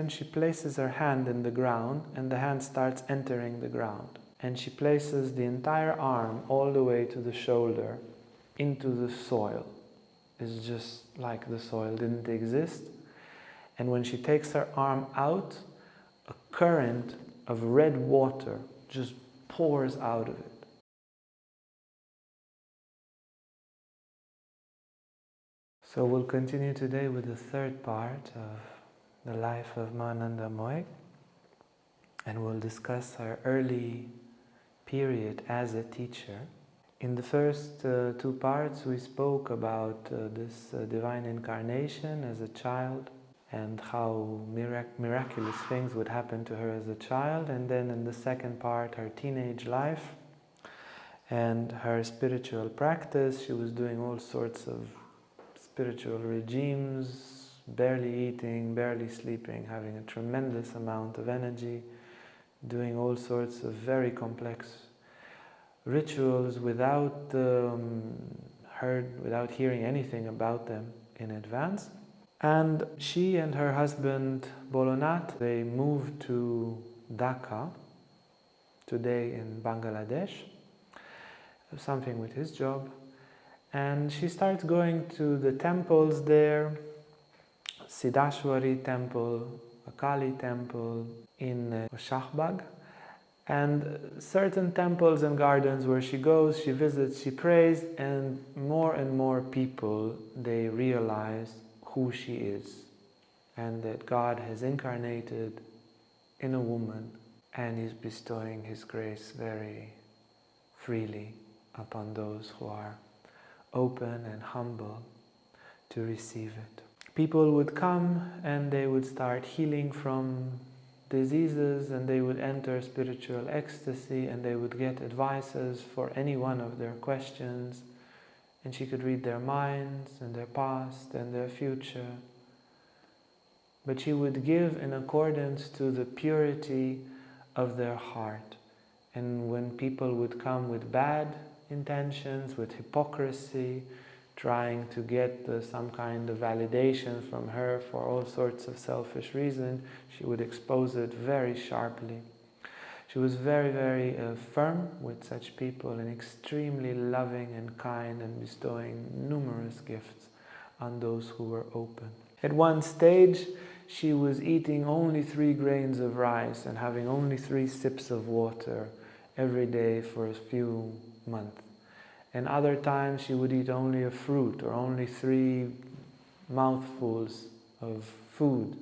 And she places her hand in the ground, and the hand starts entering the ground. And she places the entire arm all the way to the shoulder into the soil. It's just like the soil didn't exist. And when she takes her arm out, a current of red water just pours out of it. So we'll continue today with the third part of the life of Anandamayi, and we'll discuss her early period as a teacher. In the first two parts we spoke about this divine incarnation as a child and how miraculous things would happen to her as a child, and then in the second part her teenage life and her spiritual practice. She was doing all sorts of spiritual regimes, barely eating, barely sleeping, having a tremendous amount of energy, doing all sorts of very complex rituals without hearing anything about them in advance. And she and her husband Bolonat, they moved to Dhaka, today in Bangladesh, something with his job. And she starts going to the temples there, Siddhashwari temple, a Kali temple in Shahbag, and certain temples and gardens where she goes, she visits, she prays, and more people, they realize who she is and that God has incarnated in a woman and is bestowing His grace very freely upon those who are open and humble to receive it. People would come and they would start healing from diseases, and they would enter spiritual ecstasy, and they would get advices for any one of their questions, and she could read their minds and their past and their future. But she would give in accordance to the purity of their heart. And when people would come with bad intentions, with hypocrisy, trying to get some kind of validation from her for all sorts of selfish reasons, she would expose it very sharply. She was very firm with such people and extremely loving and kind, and bestowing numerous gifts on those who were open. At one stage, she was eating only 3 grains of rice and having only 3 sips of water every day for a few months. And other times she would eat only a fruit or only 3 mouthfuls of food.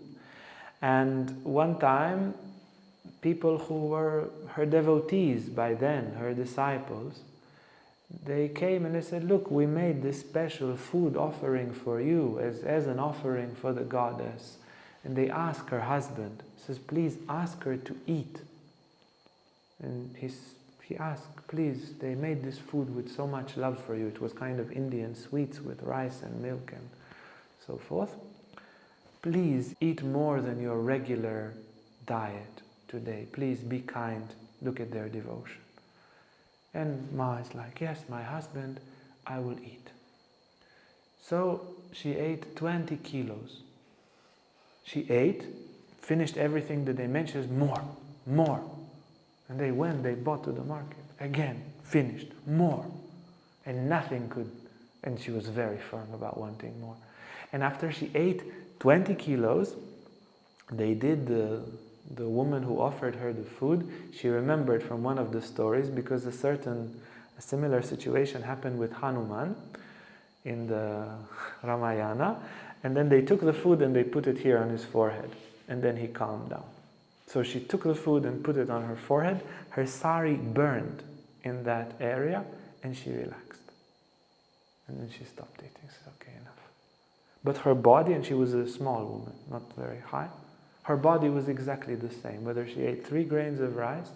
And one time, people who were her devotees by then, her disciples, they came and they said, "Look, we made this special food offering for you as an offering for the goddess." And they asked her husband, says, "Please ask her to eat." And he asked, "Please, they made this food with so much love for you." It was kind of Indian sweets with rice and milk and so forth. "Please eat more than your regular diet today. Please be kind. Look at their devotion." And Ma is like, "Yes, my husband, I will eat." So she ate 20 kilos. She ate, finished everything that they mentioned, more. And they bought to the market. Again, finished, more. And nothing could, and she was very firm about wanting more. And after she ate 20 kilos, they did the woman who offered her the food, she remembered from one of the stories, because a similar situation happened with Hanuman in the Ramayana, and then they took the food and they put it here on his forehead, and then he calmed down. So she took the food and put it on her forehead, her sari burned in that area, and she relaxed. And then she stopped eating, she said, "Okay, enough." But her body, and she was a small woman, not very high, her body was exactly the same, whether she ate 3 grains of rice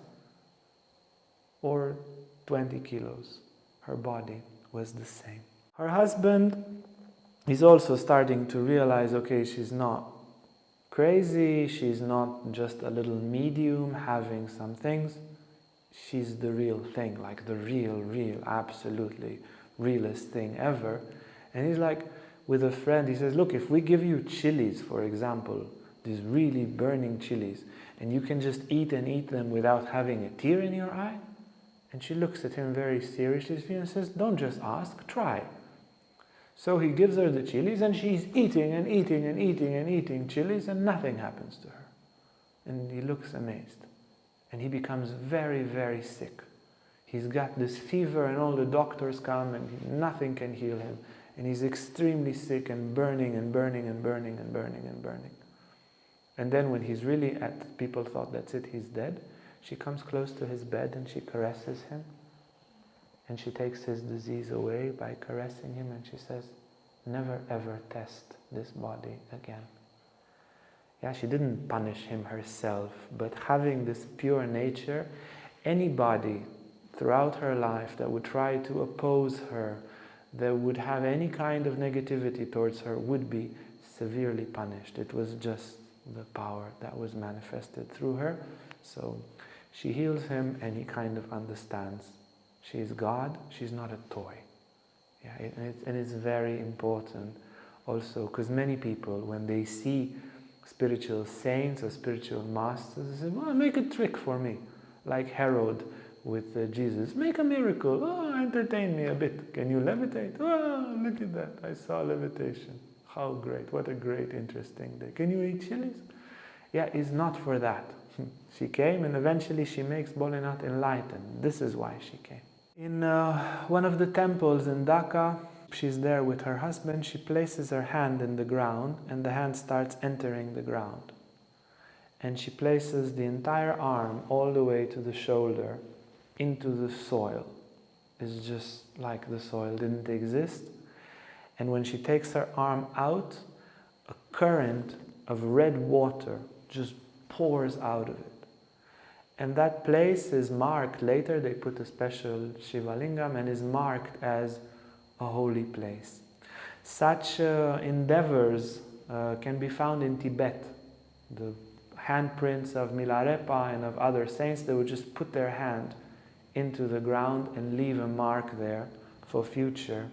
or 20 kilos. Her body was the same. Her husband is also starting to realize, okay, she's not crazy, she's not just a little medium having some things, she's the real thing, like the real, absolutely realest thing ever. And he's like, with a friend, he says, "Look, if we give you chilies, for example, these really burning chilies, and you can just eat and eat them without having a tear in your eye? And she looks at him very seriously and says, don't just ask, try. So he gives her the chilies, and she's eating and eating and eating and eating chilies, and nothing happens to her. And he looks amazed. And he becomes very, very sick. He's got this fever, and all the doctors come, and nothing can heal him. And he's extremely sick and burning and burning and burning and burning and burning. And then when he's really people thought that's it, he's dead, she comes close to his bed and she caresses him. And she takes his disease away by caressing him, and she says, never ever test this body again. Yeah, she didn't punish him herself, but having this pure nature, anybody throughout her life that would try to oppose her, that would have any kind of negativity towards her, would be severely punished. It was just the power that was manifested through her. So she heals him, and he kind of understands. She is God, she's not a toy. Yeah, and it's very important also, because many people, when they see spiritual saints or spiritual masters, they say, well, make a trick for me. Like Herod with Jesus, make a miracle. Oh, entertain me a bit. Can you levitate? Oh, look at that, I saw levitation. How great, what a great, interesting day. Can you eat chilies? Yeah, it's not for that. She came, and eventually she makes Bholenath enlightened. This is why she came. In one of the temples in Dhaka, she's there with her husband. She places her hand in the ground, and the hand starts entering the ground. And she places the entire arm all the way to the shoulder into the soil. It's just like the soil didn't exist. And when she takes her arm out, a current of red water just pours out of it. And that place is marked, later they put a special Shiva Lingam, and is marked as a holy place. Such endeavors can be found in Tibet. The handprints of Milarepa and of other saints, they would just put their hand into the ground and leave a mark there for future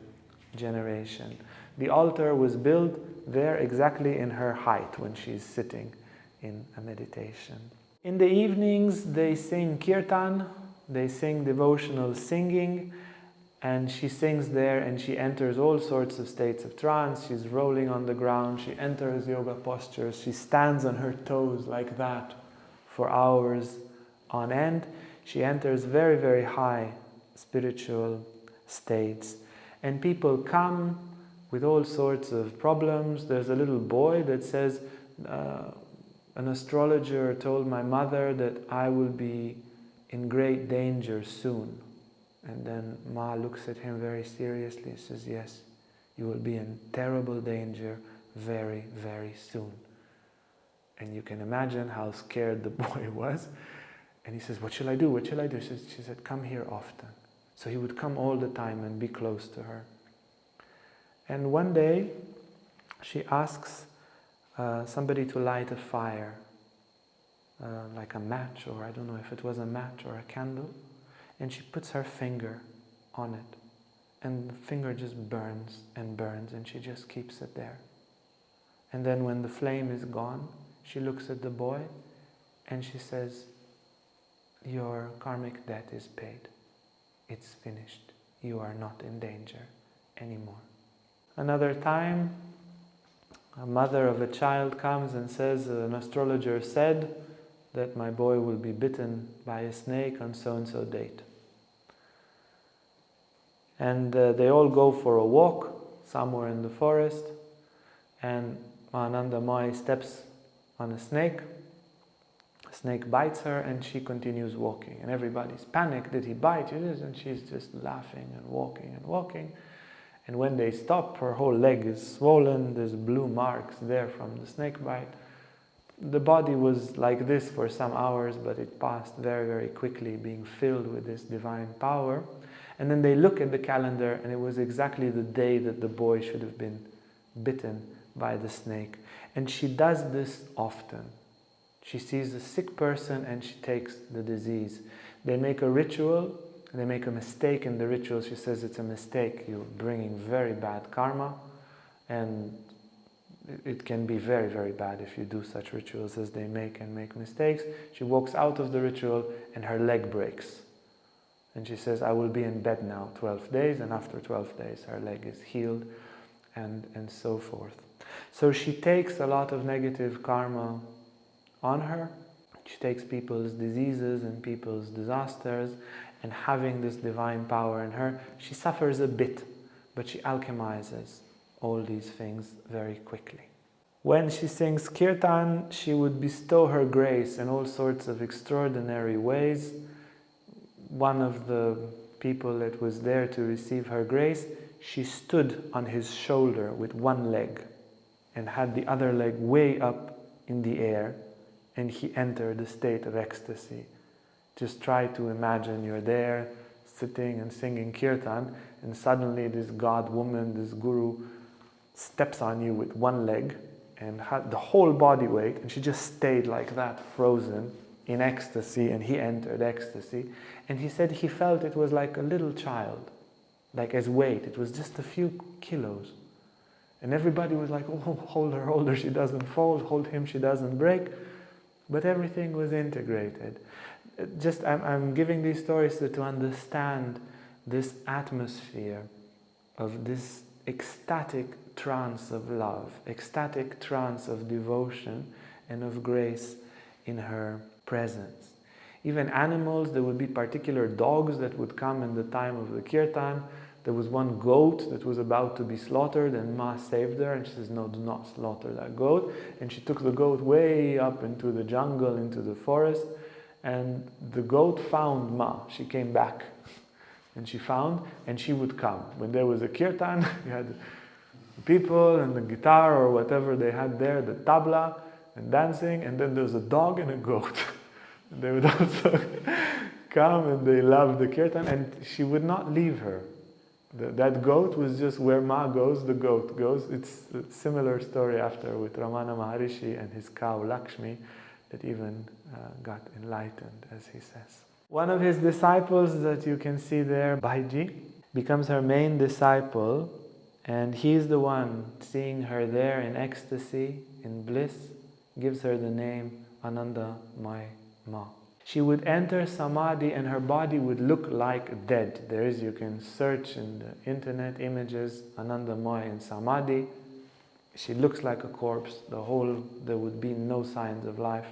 generation. The altar was built there exactly in her height when she's sitting in a meditation. In the evenings they sing Kirtan, they sing devotional singing, and she sings there and she enters all sorts of states of trance. She's rolling on the ground, she enters yoga postures, she stands on her toes like that for hours on end. She enters very, very high spiritual states. And people come with all sorts of problems. There's a little boy that says, an astrologer told my mother that I will be in great danger soon. And then Ma looks at him very seriously and says, yes, you will be in terrible danger very, very soon. And you can imagine how scared the boy was. And he says, what shall I do? What shall I do? She said, come here often. So he would come all the time and be close to her. And one day, she asks somebody to light a fire, like a match, or I don't know if it was a match or a candle. And she puts her finger on it. And the finger just burns and burns, and she just keeps it there. And then when the flame is gone, she looks at the boy and she says, your karmic debt is paid. It's finished. You are not in danger anymore. Another time, a mother of a child comes and says, an astrologer said that my boy will be bitten by a snake on so-and-so date. And they all go for a walk somewhere in the forest, and Anandamayi steps on a snake. The snake bites her and she continues walking. And everybody's panicked, did he bite you? And she's just laughing and walking and walking. And when they stop, her whole leg is swollen, there's blue marks there from the snake bite. The body was like this for some hours, but it passed very, very quickly, being filled with this divine power. And then they look at the calendar, and it was exactly the day that the boy should have been bitten by the snake. And she does this often. She sees a sick person and she takes the disease. They make a ritual, they make a mistake in the ritual. She says it's a mistake, you're bringing very bad karma. And it can be very, very bad if you do such rituals as they make and make mistakes. She walks out of the ritual and her leg breaks. And she says, I will be in bed now 12 days, and after 12 days her leg is healed, and so forth. So she takes a lot of negative karma on her. She takes people's diseases and people's disasters, and having this divine power in her, she suffers a bit, but she alchemizes all these things very quickly. When she sings Kirtan, she would bestow her grace in all sorts of extraordinary ways. One of the people that was there to receive her grace, she stood on his shoulder with one leg and had the other leg way up in the air, and he entered a state of ecstasy. Just try to imagine you're there sitting and singing Kirtan, and suddenly this god woman, this guru, steps on you with one leg and had the whole body weight, and she just stayed like that, frozen in ecstasy, and he entered ecstasy. And he said he felt it was like a little child, like as weight, it was just a few kilos. And everybody was like, oh, hold her, she doesn't fall, hold him, she doesn't break. But everything was integrated. I'm giving these stories to understand this atmosphere of this ecstatic trance of love, ecstatic trance of devotion and of grace in her presence. Even animals, there would be particular dogs that would come in the time of the Kirtan. There was one goat that was about to be slaughtered, and Ma saved her, and she says, no, do not slaughter that goat. And she took the goat way up into the jungle, into the forest, and the goat found Ma. She came back, and she would come. When there was a Kirtan, you had the people and the guitar or whatever they had there, the tabla, and dancing, and then there was a dog and a goat. And they would also come, and they loved the Kirtan, and she would not leave her. That goat was just where Ma goes, the goat goes. It's a similar story after with Ramana Maharishi and his cow Lakshmi that even got enlightened, as he says. One of his disciples that you can see there, Bhaiji, becomes her main disciple, and he's the one seeing her there in ecstasy, in bliss, gives her the name Anandamayi Ma. She would enter samadhi and her body would look like dead. You can search in the internet images, Anandamayi in samadhi. She looks like a corpse. There would be no signs of life,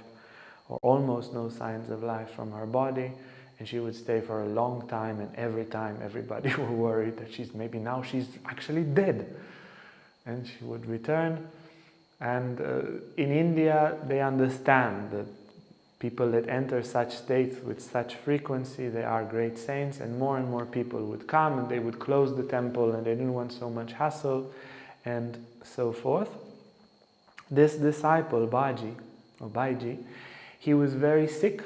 or almost no signs of life from her body. And she would stay for a long time, and every time everybody were worried that she's actually dead. And she would return. And in India, they understand that people that enter such states with such frequency, they are great saints, and more people would come, and they would close the temple, and they didn't want so much hassle, and so forth. This disciple, Bhaiji, he was very sick,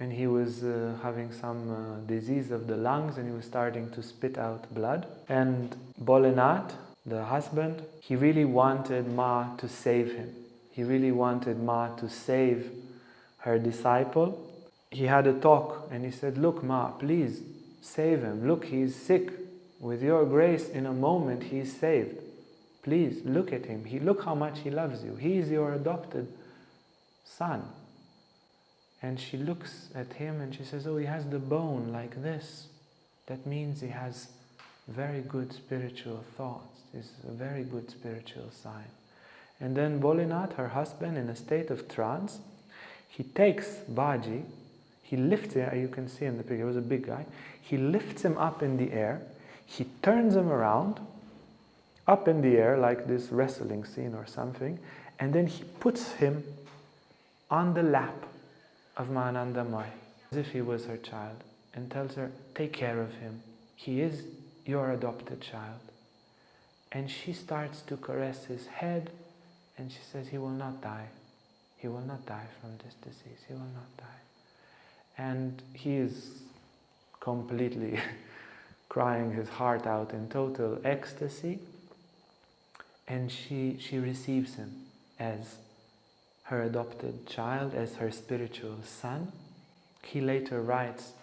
and he was having some disease of the lungs, and he was starting to spit out blood. And Bholenath, the husband, he really wanted Ma to save him. He really wanted Ma to save her disciple. He had a talk and he said, look Ma, please save him. Look, he's sick. With your grace, in a moment, he's saved. Please look at him. Look how much he loves you. He is your adopted son. And she looks at him and she says, oh, he has the bone like this. That means he has very good spiritual thoughts. This is a very good spiritual sign. And then Bholenath, her husband, in a state of trance, he takes Bhaiji, he lifts him, you can see in the picture, he was a big guy, he lifts him up in the air, he turns him around, up in the air like this wrestling scene or something, and then he puts him on the lap of Anandamayi, as if he was her child, and tells her, take care of him, he is your adopted child. And she starts to caress his head, and she says, he will not die. He will not die from this disease. He will not die. And he is completely crying his heart out in total ecstasy. And she receives him as her adopted child, as her spiritual son. He later writes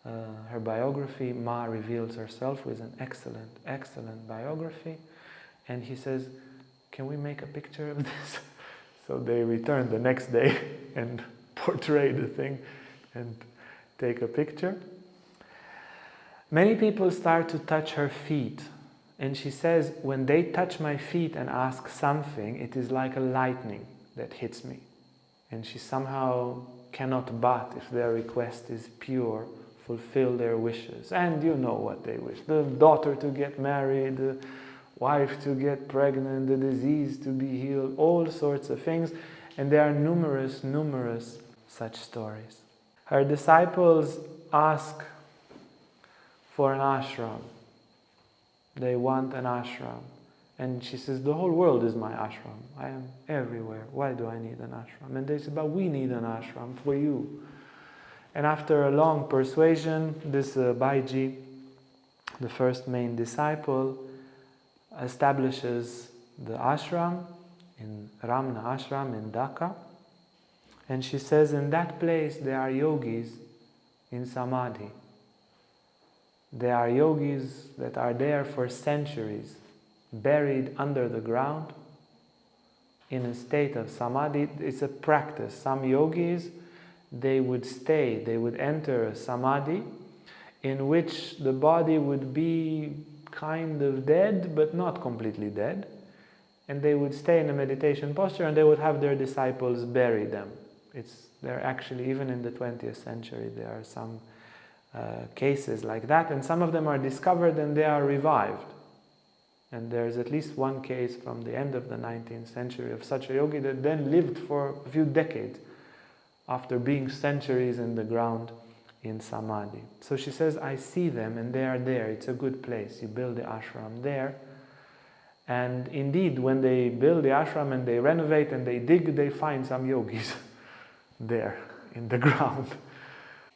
her biography. Ma reveals herself with an excellent biography. And he says, can we make a picture of this? So they returned the next day and portrayed the thing and take a picture. Many people start to touch her feet. And she says, when they touch my feet and ask something, it is like a lightning that hits me. And she somehow cannot but, if their request is pure, fulfill their wishes. And you know what they wish. The daughter to get married, the wife to get pregnant, the disease to be healed, all sorts of things. And there are numerous such stories. Her disciples ask for an ashram. They want an ashram. And she says, the whole world is my ashram. I am everywhere. Why do I need an ashram? And they say, but we need an ashram for you. And after a long persuasion, this Baiji, the first main disciple, establishes the ashram in Ramna Ashram in Dhaka. And she says, in that place there are yogis in samadhi. There are yogis that are there for centuries, buried under the ground in a state of samadhi. It's a practice. Some yogis, they would enter a samadhi in which the body would be kind of dead, but not completely dead. And they would stay in a meditation posture and they would have their disciples bury them. They're actually, even in the 20th century, there are some cases like that, and some of them are discovered and they are revived. And there's at least one case from the end of the 19th century of such a yogi that then lived for a few decades after being centuries in the ground in samadhi. So she says, I see them and they are there. It's a good place. You build the ashram there. And indeed, when they build the ashram and they renovate and they dig, they find some yogis there in the ground.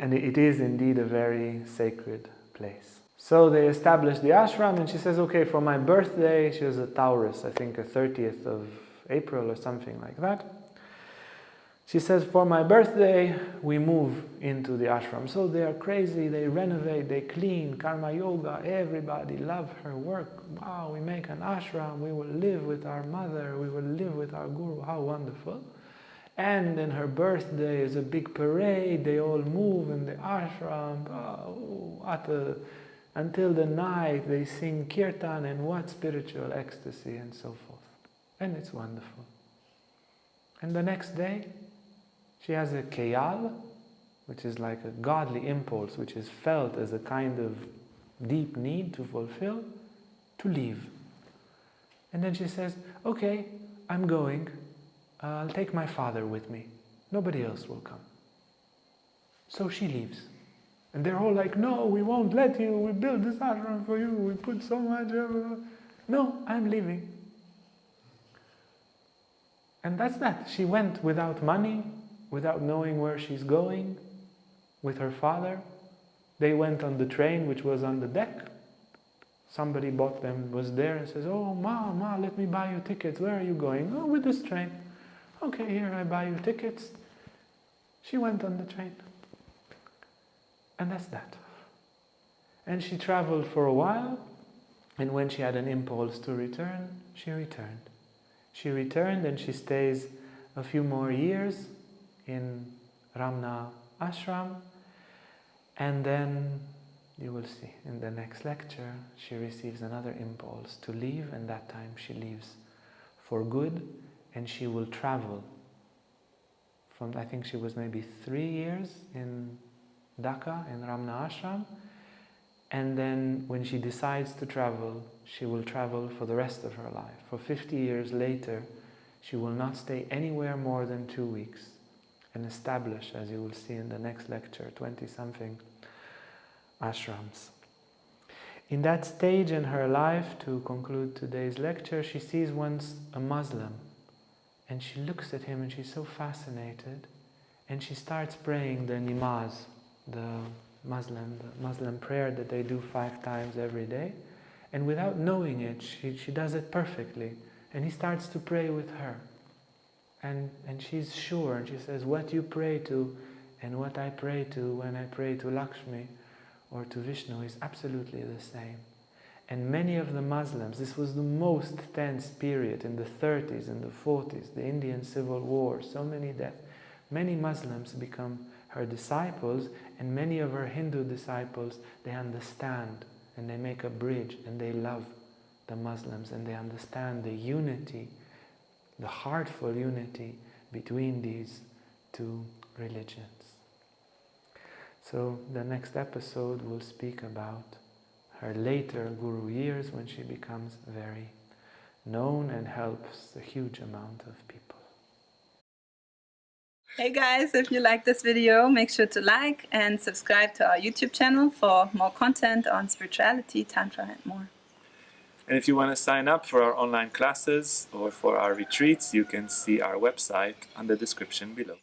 And it is indeed a very sacred place. So they established the ashram and she says, okay, for my birthday, she was a Taurus, I think a 30th of April or something like that. She says, for my birthday, we move into the ashram. So they are crazy, they renovate, they clean, karma yoga, everybody loves her work. Wow, we make an ashram, we will live with our mother, we will live with our guru, how wonderful. And then her birthday is a big parade, they all move in the ashram, until the night they sing Kirtan and what spiritual ecstasy and so forth. And it's wonderful. And the next day, she has a keyal, which is like a godly impulse, which is felt as a kind of deep need to fulfill, to leave. And then she says, okay, I'm going. I'll take my father with me. Nobody else will come. So she leaves. And they're all like, no, we won't let you. We built this ashram for you. We put so much. No, I'm leaving. And that's that. She went without money, without knowing where she's going, with her father. They went on the train, which was on the deck. Somebody bought them, was there, and says, oh, Ma, let me buy you tickets. Where are you going? Oh, with this train. Okay, here, I buy you tickets. She went on the train. And that's that. And she traveled for a while, and when she had an impulse to return, she returned. She returned and she stays a few more years in Ramna Ashram, and then you will see in the next lecture she receives another impulse to leave, and that time she leaves for good, and she will travel from, I think she was maybe 3 years in Dhaka in Ramna Ashram, and then when she decides to travel, she will travel for the rest of her life. For 50 years later, she will not stay anywhere more than 2 weeks, and establish, as you will see in the next lecture, 20-something ashrams. In that stage in her life, to conclude today's lecture, she sees once a Muslim, and she looks at him and she's so fascinated, and she starts praying the namaz, the Muslim prayer that they do 5 times every day, and without knowing it, she does it perfectly, and he starts to pray with her, and she's sure, and she says, what you pray to and what I pray to when I pray to Lakshmi or to Vishnu is absolutely the same. And many of the Muslims, this was the most tense period in the 30s and the 40s, the Indian Civil War, so many deaths. Many Muslims become her disciples, and many of her Hindu disciples, they understand and they make a bridge and they love the Muslims and they understand the unity, the heartful unity between these two religions. So the next episode will speak about her later Guru years when she becomes very known and helps a huge amount of people. Hey guys, if you like this video, make sure to like and subscribe to our YouTube channel for more content on spirituality, Tantra and more. And if you want to sign up for our online classes or for our retreats, you can see our website on the description below.